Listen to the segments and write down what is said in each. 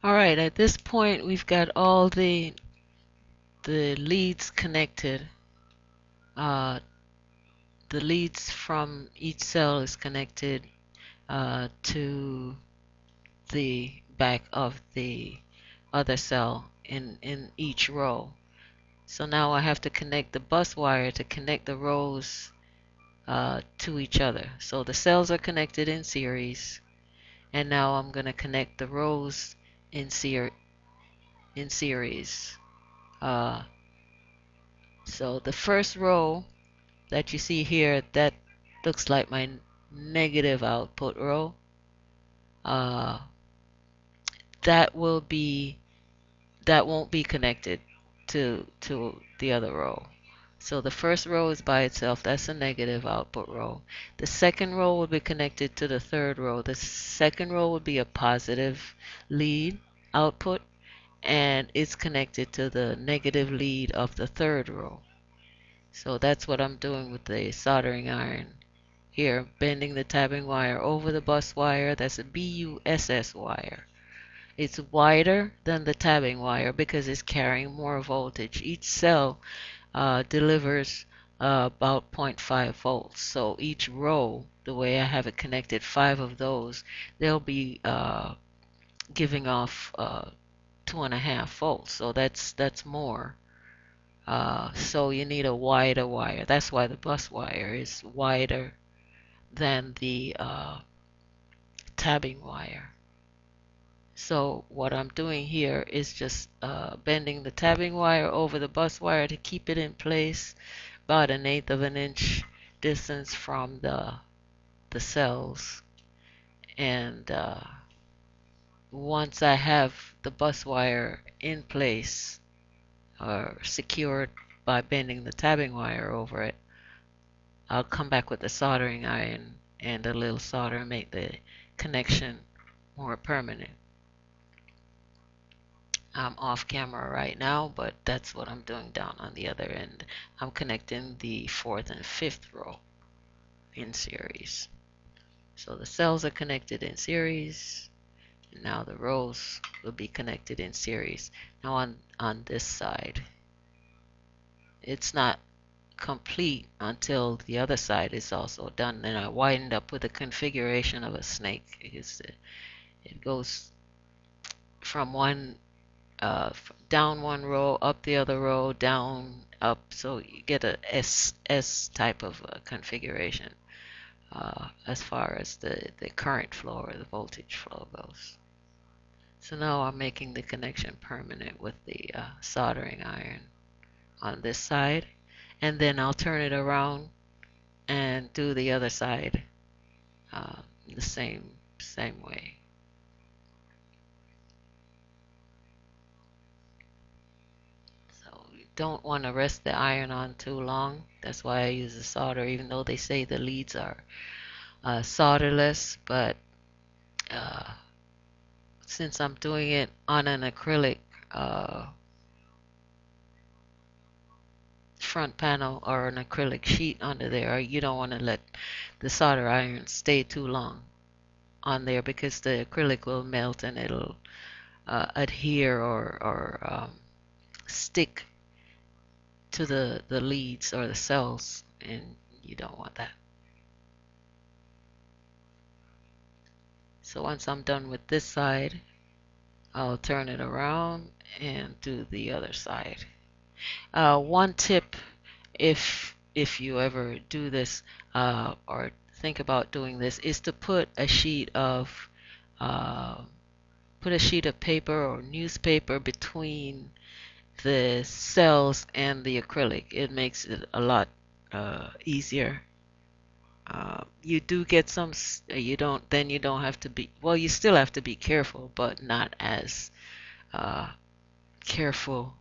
All right, at this point we've got all the leads connected. Uh, the leads from each cell is connected to the back of the other cell in each row. So now I have to connect the bus wire to connect the rows to each other. So the cells are connected in series, and now I'm going to connect the rows in series. Uh, so the first row that you see here, that looks like my negative output row. Uh, that will be that won't be connected to the other row. So the first row is by itself. That's a negative output row. The second row will be connected to the third row. The second row will be a positive lead output, and it's connected to the negative lead of the third row. So that's what I'm doing with the soldering iron here, bending the tabbing wire over the bus wire. That's a BUSS wire. It's wider than the tabbing wire because it's carrying more voltage. Each cell delivers about zero point 0.5 volts. So each row, the way I have it connected, 5 of those, they'll be giving off 2.5 volts. So that's more. So you need a wider wire. That's why the bus wire is wider than the tabbing wire. So what I'm doing here is just bending the tabbing wire over the bus wire to keep it in place about 1/8 of an inch distance from the cells. And once I have the bus wire in place or secured by bending the tabbing wire over it, I'll come back with the soldering iron and a little solder and make the connection more permanent. I'm off camera right now, but that's what I'm doing down on the other end. I'm connecting the fourth and fifth row in series. So the cells are connected in series. And now the rows will be connected in series. Now on this side, it's not complete until the other side is also done. And I wind up with a configuration of a snake because it goes from one down one row, up the other row, down, up. So you get a S type of configuration as far as the current flow or the voltage flow goes. So now I'm making the connection permanent with the soldering iron on this side, and then I'll turn it around and do the other side uh, the same way. So you don't want to rest the iron on too long. That's why I use a solder, even though they say the leads are solderless. But uh, since I'm doing it on an acrylic front panel or an acrylic sheet under there, you don't want to let the solder iron stay too long on there because the acrylic will melt and it'll adhere or stick to the leads or the cells, and you don't want that. So once I'm done with this side, I'll turn it around and do the other side. One tip, if you ever do this or think about doing this, is to uh, put a sheet of paper or newspaper between the cells and the acrylic. It makes it a lot easier. You do get some, you don't have to be, well, you still have to be careful, but not as uh, careful.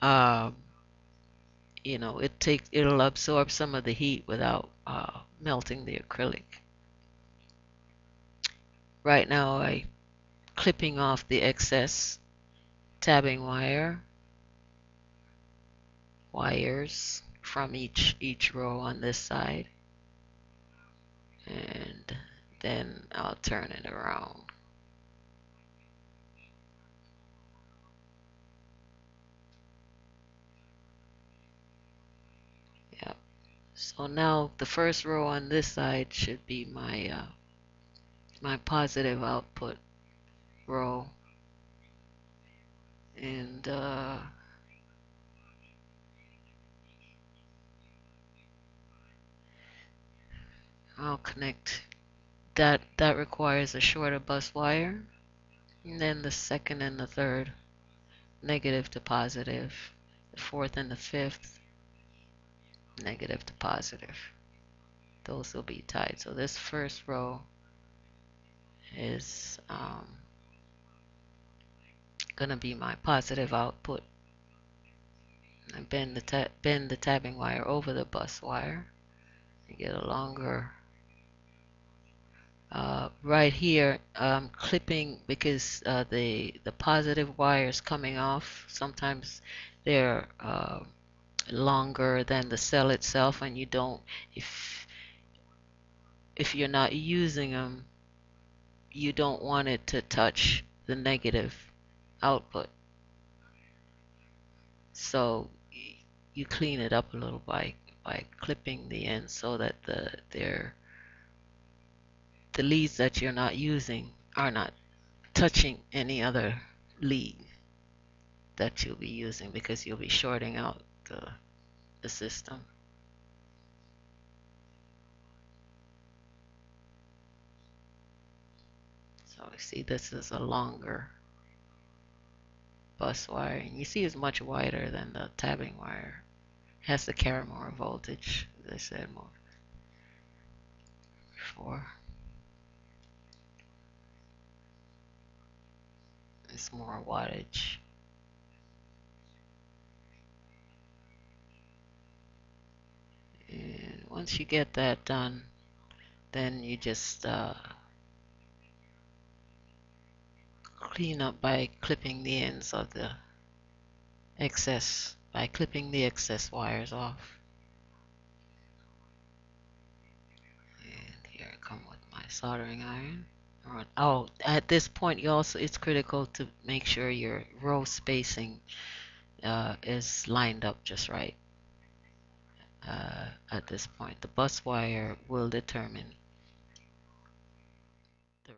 um, it'll absorb some of the heat without melting the acrylic. Right now, I clipping off the excess tabbing wires from each row on this side, and then I'll turn it around. So now the first row on this side should be my positive output row, and I'll connect that. That requires a shorter bus wire, and then the second and the third, negative to positive, the fourth and the fifth, negative to positive. Those will be tied. So this first row is gonna be my positive output. I bend the tapping wire over the bus wire. I get a longer. Right here, I'm clipping because the positive wires coming off. Sometimes they're longer than the cell itself, and you don't. If you're not using them, you don't want it to touch the negative output. So you clean it up a little by clipping the ends so that the leads that you're not using are not touching any other lead that you'll be using, because you'll be shorting out the system. So you see this is a longer bus wire, and you see it's much wider than the tabbing wire. It has to carry more voltage, as I said more before. It's more wattage. And once you get that done, then you just clean up by clipping the ends of the by clipping the excess wires off. And here I come with my soldering iron. Oh, at this point, it's critical to make sure your row spacing is lined up just right. At this point, the bus wire will determine